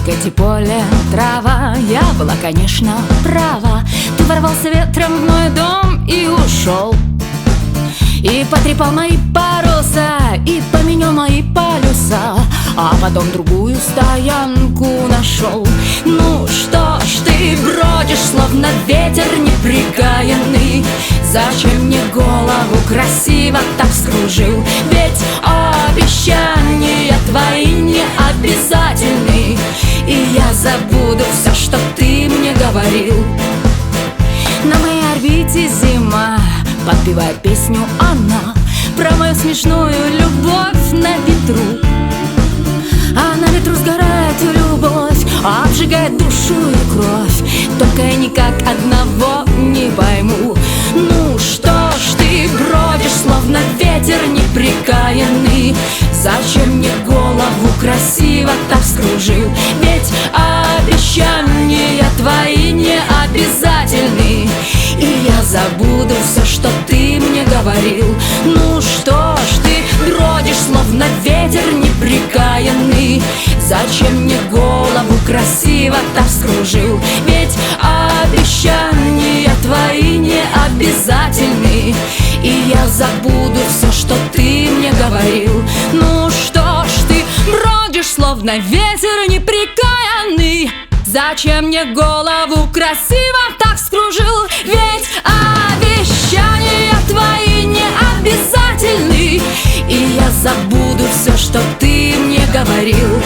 Кэти, поле, трава. Я была, конечно, права. Ты ворвался ветром в мой дом и ушел, и потрепал мои паруса, и поменял мои полюса, а потом другую стоянку нашел. Ну что ж ты бродишь, словно ветер неприкаянный? Зачем мне голову красиво так скружил? Ведь обещания твои не обязательны, и я забуду все, что ты мне говорил. На моей орбите зима подпевает песню она про мою смешную любовь на ветру. А на ветру сгорает любовь, обжигает душу и кровь. Только я никак одного не пойму. Ну что ж ты бродишь, словно ветер неприкаянный? Зачем мне голову красиво так скружил? Ведь обещания твои не обязательны, и я забуду все, что ты мне говорил. Ну что ж ты бродишь, словно ветер неприкаянный? Зачем мне голову красиво так скружил? Ведь обещания твои не обязательны, и я забуду все, что ты мне говорил. Ну что ж ты бродишь, словно ветер неприкаянный? Зачем мне голову красиво так скружил? Ведь обещания твои не обязательны, и я забуду все, что ты мне говорил.